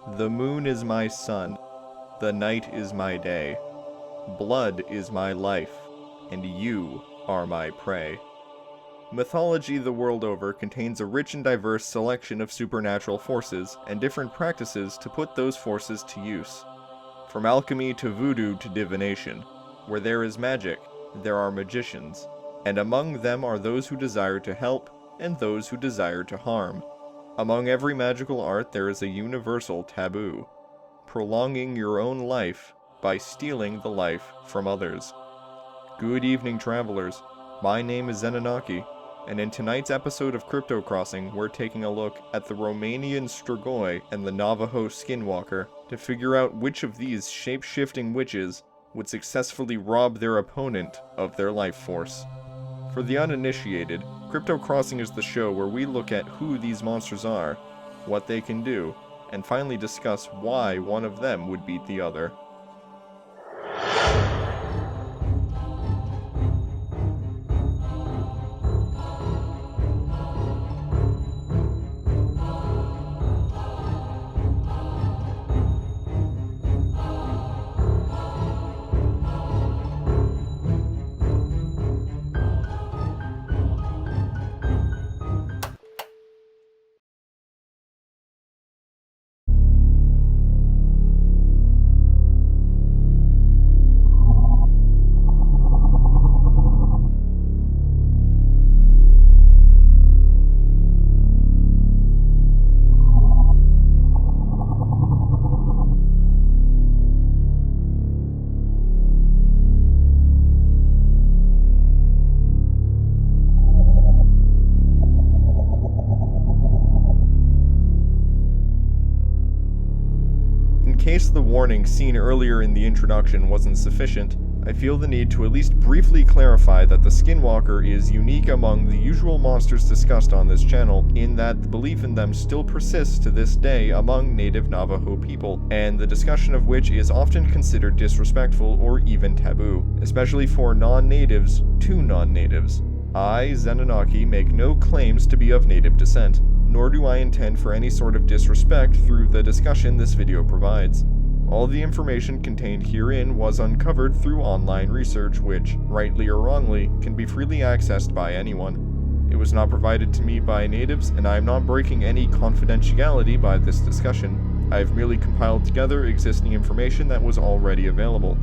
The moon is my sun, the night is my day. Blood is my life, and you are my prey. Mythology the world over contains a rich and diverse selection of supernatural forces and different practices to put those forces to use. From alchemy to voodoo to divination, where there is magic, there are magicians, and among them are those who desire to help and those who desire to harm. Among every magical art there is a universal taboo, prolonging your own life by stealing the life from others. Good evening, travelers. My name is Zenonaki, and in tonight's episode of Crypto Crossing, we're taking a look at the Romanian Strigoi and the Navajo Skinwalker to figure out which of these shape-shifting witches would successfully rob their opponent of their life force. For the uninitiated, Crypto Crossing is the show where we look at who these monsters are, what they can do, and finally discuss why one of them would beat the other. In case the warning seen earlier in the introduction wasn't sufficient, I feel the need to at least briefly clarify that the Skinwalker is unique among the usual monsters discussed on this channel in that the belief in them still persists to this day among native Navajo people, and the discussion of which is often considered disrespectful or even taboo, especially for non-natives to non-natives. I, Zenonaki, make no claims to be of native descent, nor do I intend for any sort of disrespect through the discussion this video provides. All the information contained herein was uncovered through online research which, rightly or wrongly, can be freely accessed by anyone. It was not provided to me by natives, and I am not breaking any confidentiality by this discussion. I have merely compiled together existing information that was already available.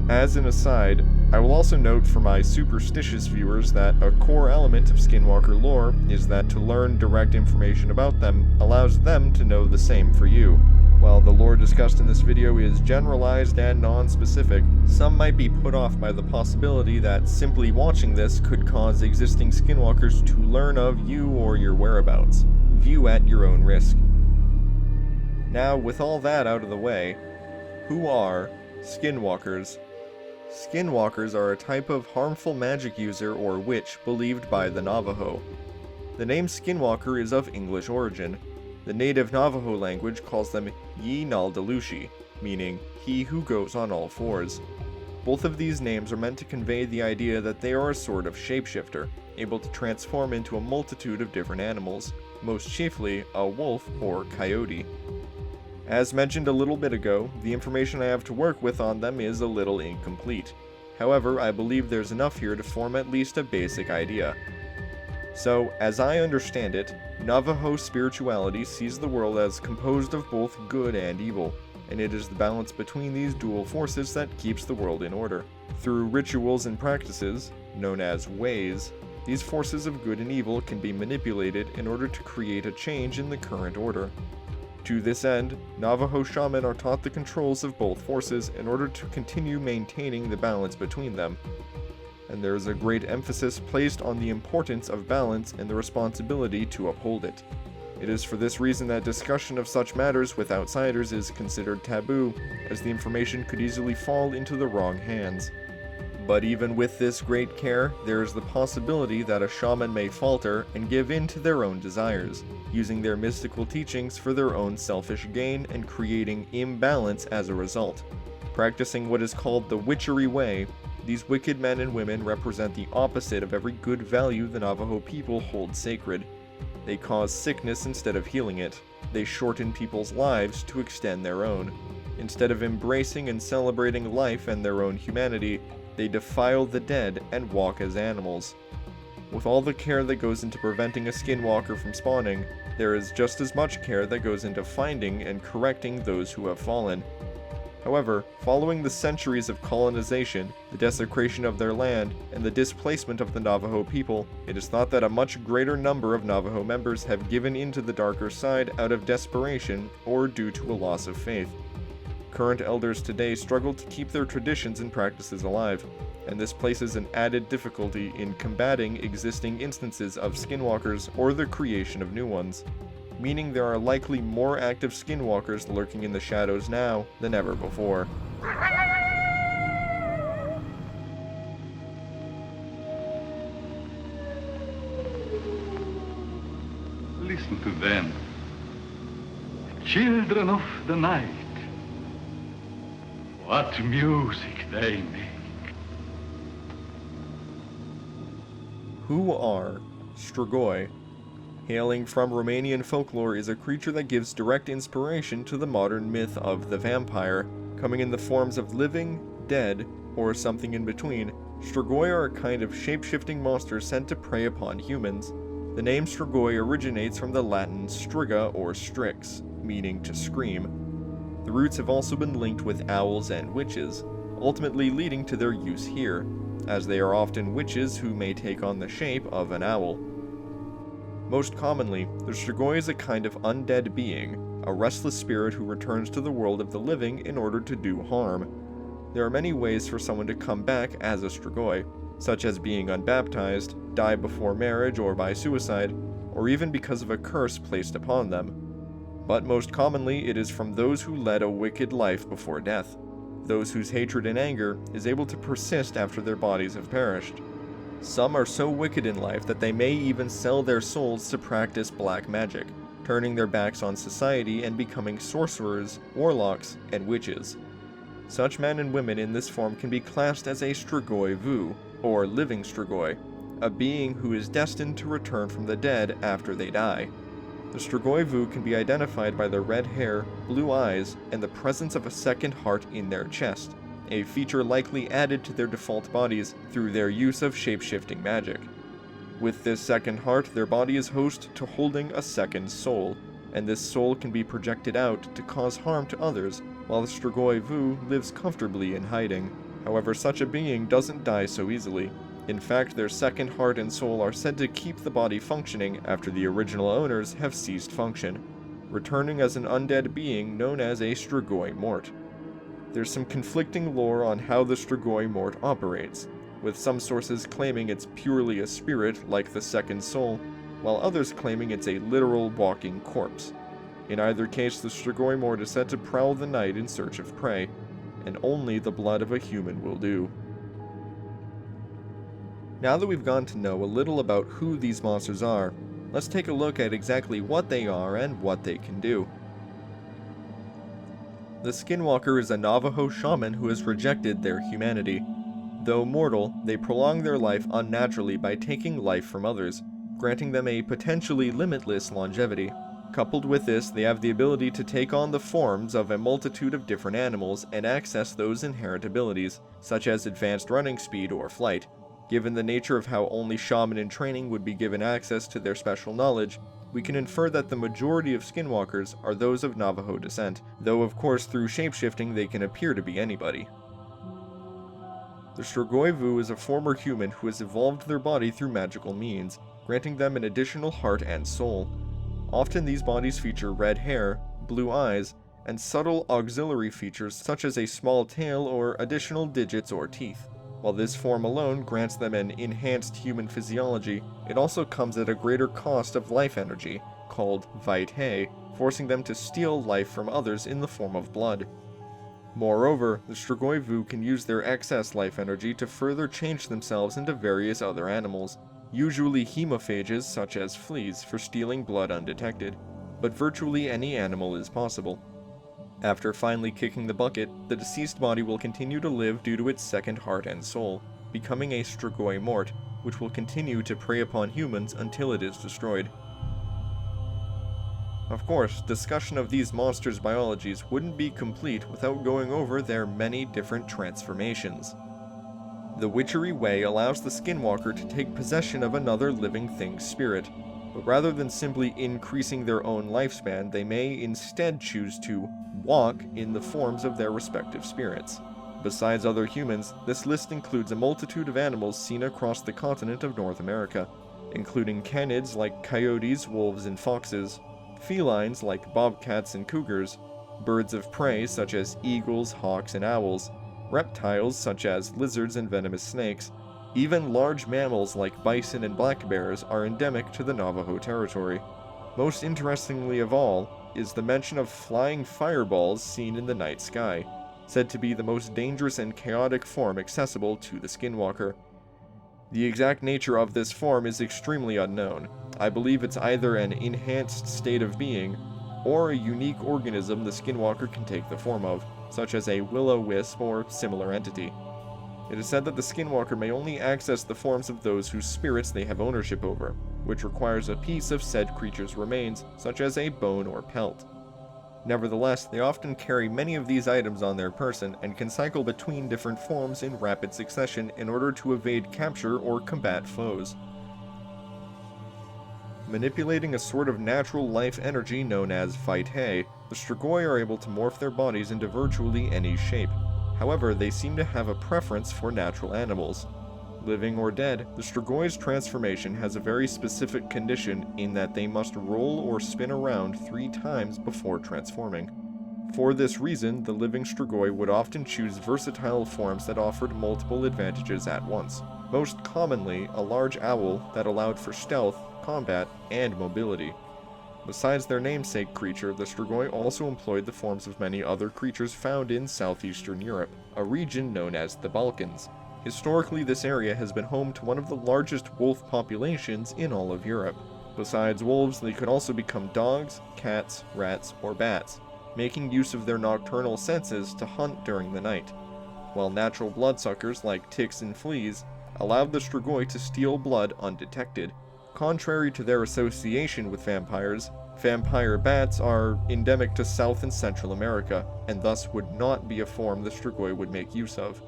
As an aside, I will also note for my superstitious viewers that a core element of Skinwalker lore is that to learn direct information about them allows them to know the same for you. While the lore discussed in this video is generalized and non-specific, some might be put off by the possibility that simply watching this could cause existing Skinwalkers to learn of you or your whereabouts. View at your own risk. Now, with all that out of the way, who are Skinwalkers? Skinwalkers are a type of harmful magic user or witch believed by the Navajo. The name Skinwalker is of English origin. The native Navajo language calls them Yi-nal-dalushi, meaning he who goes on all fours. Both of these names are meant to convey the idea that they are a sort of shapeshifter, able to transform into a multitude of different animals, most chiefly a wolf or coyote. As mentioned a little bit ago, the information I have to work with on them is a little incomplete. However, I believe there's enough here to form at least a basic idea. So, as I understand it, Navajo spirituality sees the world as composed of both good and evil, and it is the balance between these dual forces that keeps the world in order. Through rituals and practices, known as ways, these forces of good and evil can be manipulated in order to create a change in the current order. To this end, Navajo shaman are taught the controls of both forces in order to continue maintaining the balance between them. And there is a great emphasis placed on the importance of balance and the responsibility to uphold it. It is for this reason that discussion of such matters with outsiders is considered taboo, as the information could easily fall into the wrong hands. But even with this great care, there is the possibility that a shaman may falter and give in to their own desires, using their mystical teachings for their own selfish gain and creating imbalance as a result. Practicing what is called the witchery way, these wicked men and women represent the opposite of every good value the Navajo people hold sacred. They cause sickness instead of healing it. they shorten people's lives to extend their own. Instead of embracing and celebrating life and their own humanity, they defile the dead and walk as animals. With all the care that goes into preventing a skinwalker from spawning, there is just as much care that goes into finding and correcting those who have fallen. However, following the centuries of colonization, the desecration of their land, and the displacement of the Navajo people, it is thought that a much greater number of Navajo members have given into the darker side out of desperation or due to a loss of faith. Current elders today struggle to keep their traditions and practices alive, and this places an added difficulty in combating existing instances of skinwalkers or the creation of new ones, meaning there are likely more active skinwalkers lurking in the shadows now than ever before. Listen to them, children of the night. What music they make. Who are Strigoi? Hailing from Romanian folklore is a creature that gives direct inspiration to the modern myth of the vampire, coming in the forms of living, dead, or something in between. Strigoi are a kind of shape-shifting monster sent to prey upon humans. The name Strigoi originates from the Latin striga or strix, meaning to scream. The roots have also been linked with owls and witches, ultimately leading to their use here, as they are often witches who may take on the shape of an owl. Most commonly, the Strigoi is a kind of undead being, a restless spirit who returns to the world of the living in order to do harm. There are many ways for someone to come back as a Strigoi, such as being unbaptized, die before marriage or by suicide, or even because of a curse placed upon them. But most commonly it is from those who led a wicked life before death, those whose hatred and anger is able to persist after their bodies have perished. Some are so wicked in life that they may even sell their souls to practice black magic, turning their backs on society and becoming sorcerers, warlocks, and witches. Such men and women in this form can be classed as a Strigoi Vu, or living Strigoi, a being who is destined to return from the dead after they die. The Strigoi Vu can be identified by their red hair, blue eyes, and the presence of a second heart in their chest, a feature likely added to their default bodies through their use of shape-shifting magic. With this second heart, their body is host to holding a second soul, and this soul can be projected out to cause harm to others, while the Strigoi Vu lives comfortably in hiding. However, such a being doesn't die so easily. In fact, their second heart and soul are said to keep the body functioning after the original owners have ceased function, returning as an undead being known as a Strigoi Mort. There's some conflicting lore on how the Strigoi Mort operates, with some sources claiming it's purely a spirit like the second soul, while others claiming it's a literal walking corpse. In either case, the Strigoi Mort is said to prowl the night in search of prey, and only the blood of a human will do. Now that we've gotten to know a little about who these monsters are, let's take a look at exactly what they are and what they can do. The Skinwalker is a Navajo shaman who has rejected their humanity. Though mortal, they prolong their life unnaturally by taking life from others, granting them a potentially limitless longevity. Coupled with this, they have the ability to take on the forms of a multitude of different animals and access those inherent abilities, such as advanced running speed or flight. Given the nature of how only shaman in training would be given access to their special knowledge, we can infer that the majority of skinwalkers are those of Navajo descent, though of course through shapeshifting they can appear to be anybody. The Strigoi Vu is a former human who has evolved their body through magical means, granting them an additional heart and soul. Often these bodies feature red hair, blue eyes, and subtle auxiliary features such as a small tail or additional digits or teeth. While this form alone grants them an enhanced human physiology, it also comes at a greater cost of life energy, called vitae, forcing them to steal life from others in the form of blood. Moreover, the Strigoi Vu can use their excess life energy to further change themselves into various other animals, usually hemophages such as fleas for stealing blood undetected, but virtually any animal is possible. After finally kicking the bucket, the deceased body will continue to live due to its second heart and soul, becoming a Strigoi Mort, which will continue to prey upon humans until it is destroyed. Of course, discussion of these monsters' biologies wouldn't be complete without going over their many different transformations. The witchery way allows the skinwalker to take possession of another living thing's spirit, but rather than simply increasing their own lifespan, they may instead choose to walk in the forms of their respective spirits. Besides other humans, this list includes a multitude of animals seen across the continent of North America, including canids like coyotes, wolves, and foxes, felines like bobcats and cougars, birds of prey such as eagles, hawks, and owls, reptiles such as lizards and venomous snakes. Even large mammals like bison and black bears are endemic to the Navajo territory. Most interestingly of all is the mention of flying fireballs seen in the night sky, said to be the most dangerous and chaotic form accessible to the skinwalker. The exact nature of this form is extremely unknown. I believe it's either an enhanced state of being, or a unique organism the skinwalker can take the form of, such as a will-o-wisp or similar entity. It is said that the skinwalker may only access the forms of those whose spirits they have ownership over, which requires a piece of said creature's remains, such as a bone or pelt. Nevertheless, they often carry many of these items on their person and can cycle between different forms in rapid succession in order to evade capture or combat foes. Manipulating a sort of natural life energy known as Vampyre, the Strigoi are able to morph their bodies into virtually any shape. However, they seem to have a preference for natural animals. Living or dead, the Strigoi's transformation has a very specific condition in that they must roll or spin around 3 times before transforming. For this reason, the living Strigoi would often choose versatile forms that offered multiple advantages at once. Most commonly, a large owl that allowed for stealth, combat, and mobility. Besides their namesake creature, the Strigoi also employed the forms of many other creatures found in southeastern Europe, a region known as the Balkans. Historically, this area has been home to one of the largest wolf populations in all of Europe. Besides wolves, they could also become dogs, cats, rats, or bats, making use of their nocturnal senses to hunt during the night, while natural bloodsuckers like ticks and fleas allowed the Strigoi to steal blood undetected. Contrary to their association with vampires, vampire bats are endemic to South and Central America, and thus would not be a form the Strigoi would make use of.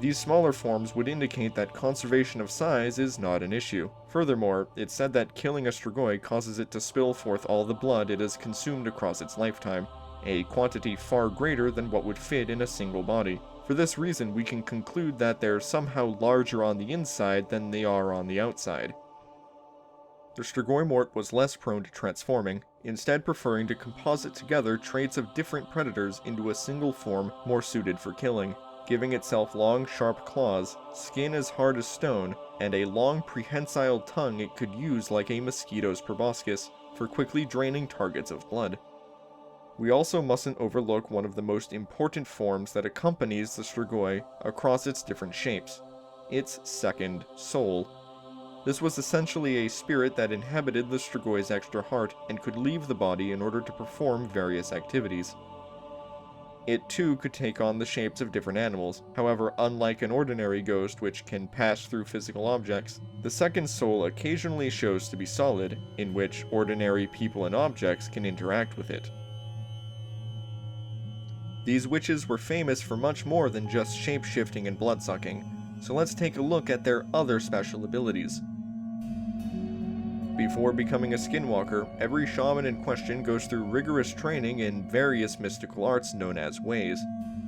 These smaller forms would indicate that conservation of size is not an issue. Furthermore, it's said that killing a Strigoi causes it to spill forth all the blood it has consumed across its lifetime, a quantity far greater than what would fit in a single body. For this reason, we can conclude that they're somehow larger on the inside than they are on the outside. The Strigoi mort was less prone to transforming, instead preferring to composite together traits of different predators into a single form more suited for killing, giving itself long, sharp claws, skin as hard as stone, and a long, prehensile tongue it could use like a mosquito's proboscis for quickly draining targets of blood. We also mustn't overlook one of the most important forms that accompanies the Strigoi across its different shapes, its second soul. This was essentially a spirit that inhabited the Strigoi's extra heart and could leave the body in order to perform various activities. It too could take on the shapes of different animals. However, unlike an ordinary ghost which can pass through physical objects, the second soul occasionally shows to be solid, in which ordinary people and objects can interact with it. These witches were famous for much more than just shape-shifting and blood-sucking, so let's take a look at their other special abilities. Before becoming a skinwalker, every shaman in question goes through rigorous training in various mystical arts known as ways,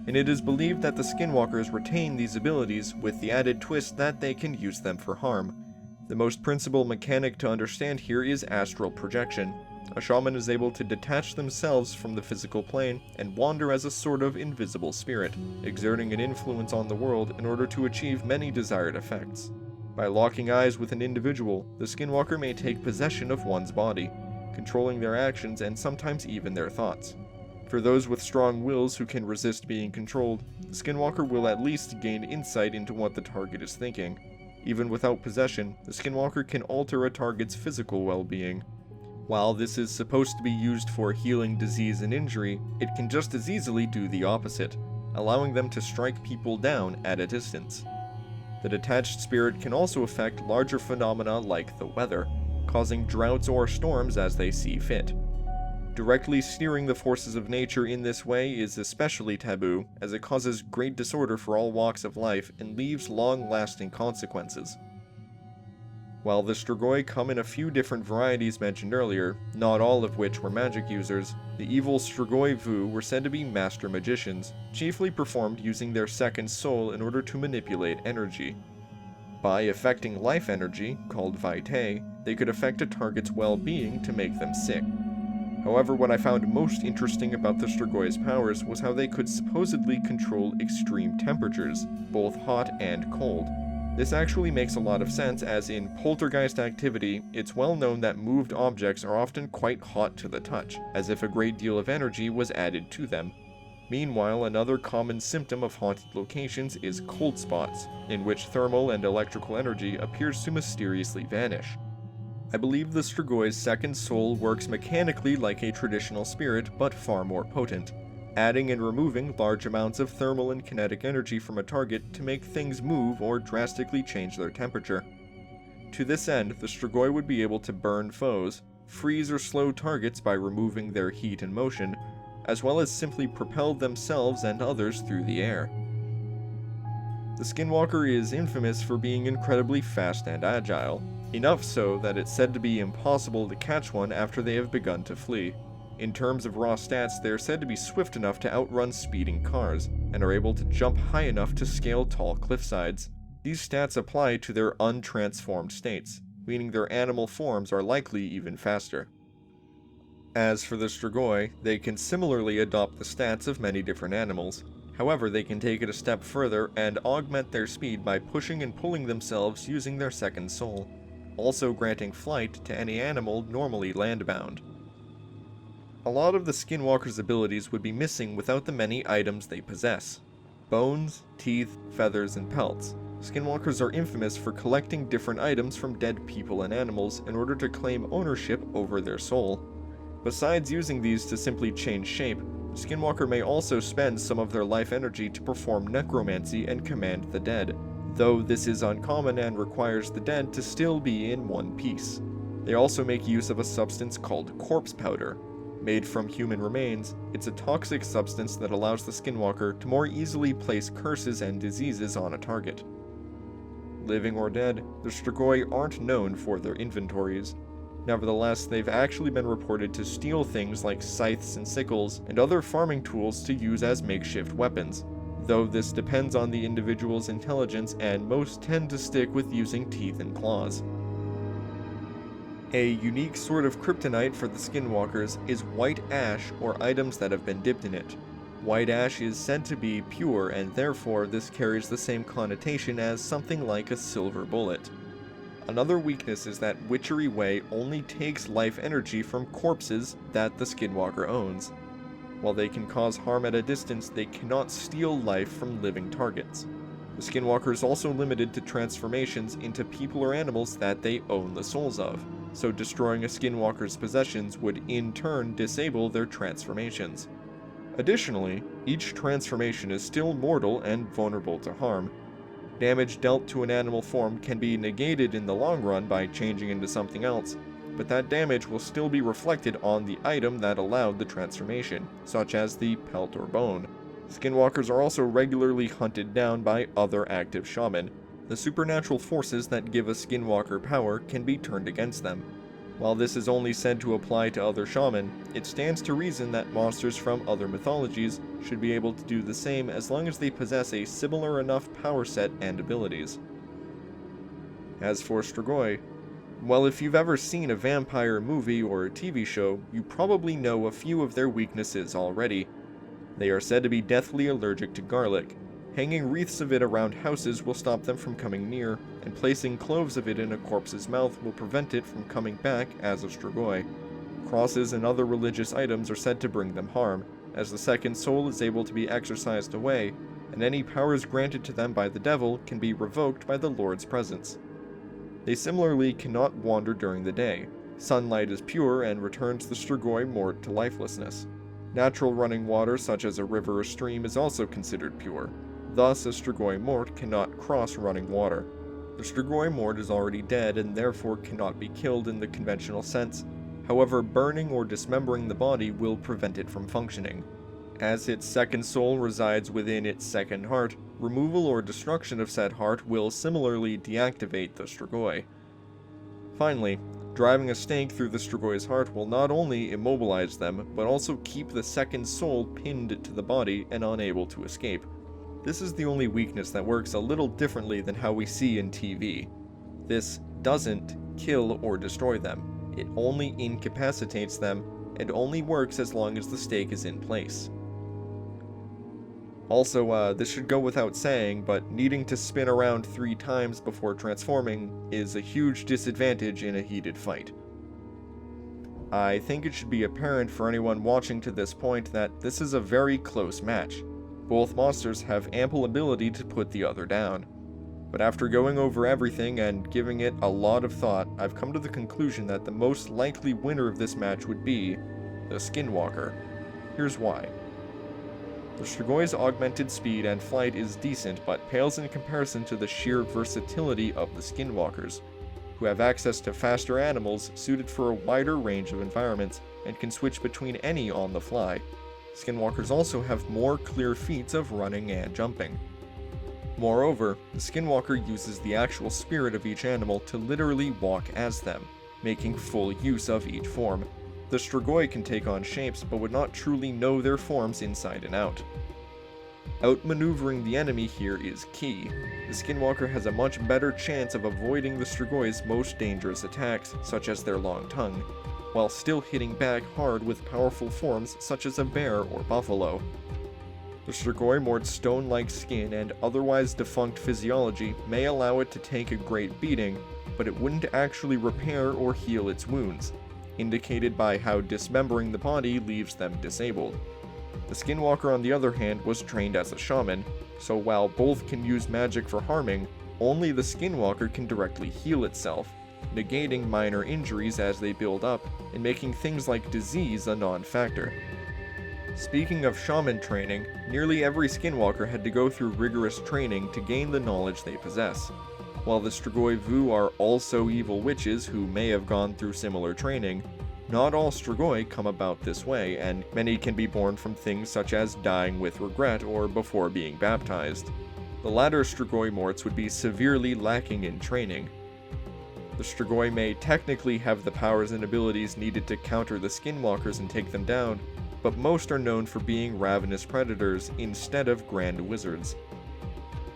and it is believed that the skinwalkers retain these abilities with the added twist that they can use them for harm. The most principal mechanic to understand here is astral projection. A shaman is able to detach themselves from the physical plane and wander as a sort of invisible spirit, exerting an influence on the world in order to achieve many desired effects. By locking eyes with an individual, the skinwalker may take possession of one's body, controlling their actions and sometimes even their thoughts. For those with strong wills who can resist being controlled, the skinwalker will at least gain insight into what the target is thinking. Even without possession, the skinwalker can alter a target's physical well-being. While this is supposed to be used for healing disease and injury, it can just as easily do the opposite, allowing them to strike people down at a distance. The detached spirit can also affect larger phenomena like the weather, causing droughts or storms as they see fit. Directly steering the forces of nature in this way is especially taboo, as it causes great disorder for all walks of life and leaves long-lasting consequences. While the Strigoi come in a few different varieties mentioned earlier, not all of which were magic users, the evil Strigoi Vu were said to be master magicians, chiefly performed using their second soul in order to manipulate energy. By affecting life energy, called vitae, they could affect a target's well-being to make them sick. However, what I found most interesting about the Strigoi's powers was how they could supposedly control extreme temperatures, both hot and cold. This actually makes a lot of sense, as in poltergeist activity, it's well known that moved objects are often quite hot to the touch, as if a great deal of energy was added to them. Meanwhile, another common symptom of haunted locations is cold spots, in which thermal and electrical energy appears to mysteriously vanish. I believe the Strigoi's second soul works mechanically like a traditional spirit, but far more potent, adding and removing large amounts of thermal and kinetic energy from a target to make things move or drastically change their temperature. To this end, the Strigoi would be able to burn foes, freeze or slow targets by removing their heat and motion, as well as simply propel themselves and others through the air. The Skinwalker is infamous for being incredibly fast and agile, enough so that it's said to be impossible to catch one after they have begun to flee. In terms of raw stats, they are said to be swift enough to outrun speeding cars, and are able to jump high enough to scale tall cliffsides. These stats apply to their untransformed states, meaning their animal forms are likely even faster. As for the Strigoi, they can similarly adopt the stats of many different animals. However, they can take it a step further and augment their speed by pushing and pulling themselves using their second soul, also granting flight to any animal normally landbound. A lot of the Skinwalker's abilities would be missing without the many items they possess. Bones, teeth, feathers, and pelts. Skinwalkers are infamous for collecting different items from dead people and animals in order to claim ownership over their soul. Besides using these to simply change shape, Skinwalker may also spend some of their life energy to perform necromancy and command the dead, though this is uncommon and requires the dead to still be in one piece. They also make use of a substance called corpse powder. Made from human remains, it's a toxic substance that allows the Skinwalker to more easily place curses and diseases on a target. Living or dead, the Strigoi aren't known for their inventories. Nevertheless, they've actually been reported to steal things like scythes and sickles and other farming tools to use as makeshift weapons, though this depends on the individual's intelligence and most tend to stick with using teeth and claws. A unique sort of kryptonite for the Skinwalkers is white ash or items that have been dipped in it. White ash is said to be pure, and therefore this carries the same connotation as something like a silver bullet. Another weakness is that Witchery Way only takes life energy from corpses that the Skinwalker owns. While they can cause harm at a distance, they cannot steal life from living targets. The Skinwalker is also limited to transformations into people or animals that they own the souls of, so destroying a Skinwalker's possessions would in turn disable their transformations. Additionally, each transformation is still mortal and vulnerable to harm. Damage dealt to an animal form can be negated in the long run by changing into something else, but that damage will still be reflected on the item that allowed the transformation, such as the pelt or bone. Skinwalkers are also regularly hunted down by other active shaman. The supernatural forces that give a Skinwalker power can be turned against them. While this is only said to apply to other shaman, it stands to reason that monsters from other mythologies should be able to do the same as long as they possess a similar enough power set and abilities. As for Strigoi, well, if you've ever seen a vampire movie or a TV show, you probably know a few of their weaknesses already. They are said to be deathly allergic to garlic. Hanging wreaths of it around houses will stop them from coming near, and placing cloves of it in a corpse's mouth will prevent it from coming back as a Strigoi. Crosses and other religious items are said to bring them harm, as the second soul is able to be exorcised away, and any powers granted to them by the devil can be revoked by the Lord's presence. They similarly cannot wander during the day. Sunlight is pure and returns the Strigoi mort to lifelessness. Natural running water such as a river or stream is also considered pure. Thus, a Strigoi mort cannot cross running water. The Strigoi mort is already dead and therefore cannot be killed in the conventional sense, However, burning or dismembering the body will prevent it from functioning. As its second soul resides within its second heart, removal or destruction of said heart will similarly deactivate the Strigoi. Finally, driving a stake through theStrigoi's heart will not only immobilize them, but also keep the second soul pinned to the body and unable to escape. This is the only weakness that works a little differently than how we see in TV. This doesn't kill or destroy them, it only incapacitates them, and only works as long as the stake is in place. Also, this should go without saying, but needing to spin around 3 times before transforming is a huge disadvantage in a heated fight. I think it should be apparent for anyone watching to this point that this is a very close match. Both monsters have ample ability to put the other down. But after going over everything and giving it a lot of thought, I've come to the conclusion that the most likely winner of this match would be the Skinwalker. Here's why. The Strigoi's augmented speed and flight is decent, but pales in comparison to the sheer versatility of the Skinwalkers, who have access to faster animals suited for a wider range of environments and can switch between any on the fly. Skinwalkers also have more clear feats of running and jumping. Moreover, the Skinwalker uses the actual spirit of each animal to literally walk as them, making full use of each form. The Strigoi can take on shapes, but would not truly know their forms inside and out. Outmaneuvering the enemy here is key. The Skinwalker has a much better chance of avoiding the Strigoi's most dangerous attacks, such as their long tongue, while still hitting back hard with powerful forms such as a bear or buffalo. The Strigoi-Mort's stone-like skin and otherwise defunct physiology may allow it to take a great beating, but it wouldn't actually repair or heal its wounds, indicated by how dismembering the body leaves them disabled. The Skinwalker, on the other hand, was trained as a shaman, so while both can use magic for harming, only the Skinwalker can directly heal itself, negating minor injuries as they build up, and making things like disease a non-factor. Speaking of shaman training, nearly every Skinwalker had to go through rigorous training to gain the knowledge they possess. While the Strigoi Vu are also evil witches who may have gone through similar training, not all Strigoi come about this way, and many can be born from things such as dying with regret or before being baptized. The latter Strigoi Morts would be severely lacking in training. The Strigoi may technically have the powers and abilities needed to counter the Skinwalkers and take them down, but most are known for being ravenous predators instead of grand wizards.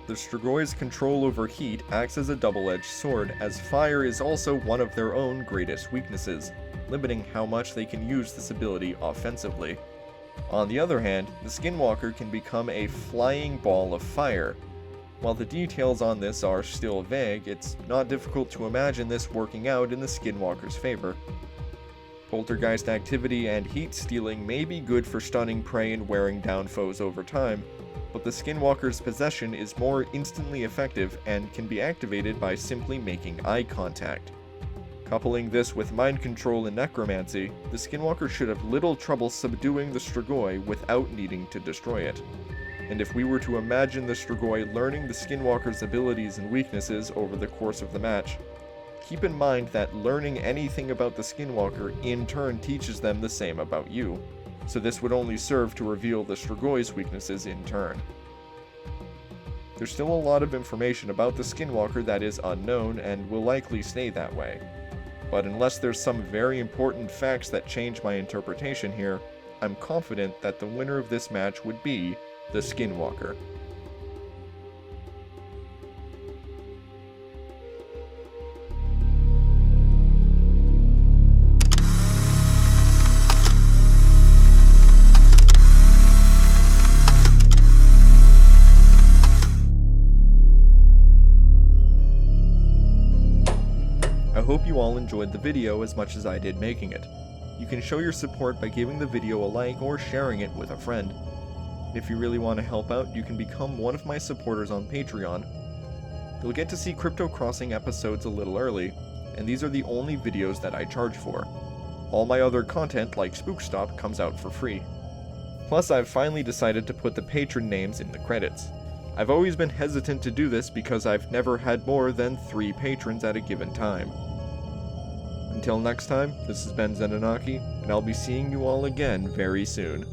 The Strigoi's control over heat acts as a double-edged sword, as fire is also one of their own greatest weaknesses, limiting how much they can use this ability offensively. On the other hand, the Skinwalker can become a flying ball of fire. While the details on this are still vague, it's not difficult to imagine this working out in the Skinwalker's favor. Poltergeist activity and heat stealing may be good for stunning prey and wearing down foes over time, but the Skinwalker's possession is more instantly effective and can be activated by simply making eye contact. Coupling this with mind control and necromancy, the Skinwalker should have little trouble subduing the Strigoi without needing to destroy it. And if we were to imagine the Strigoi learning the Skinwalker's abilities and weaknesses over the course of the match, keep in mind that learning anything about the Skinwalker in turn teaches them the same about you, so this would only serve to reveal the Strigoi's weaknesses in turn. There's still a lot of information about the Skinwalker that is unknown and will likely stay that way, but unless there's some very important facts that change my interpretation here, I'm confident that the winner of this match would be the Skinwalker. I hope you all enjoyed the video as much as I did making it. You can show your support by giving the video a like or sharing it with a friend. If you really want to help out, you can become one of my supporters on Patreon. You'll get to see Crypto Crossing episodes a little early, and these are the only videos that I charge for. All my other content, like Spookstop, comes out for free. Plus, I've finally decided to put the patron names in the credits. I've always been hesitant to do this because I've never had more than 3 patrons at a given time. Until next time, this has been Zenonaki, and I'll be seeing you all again very soon.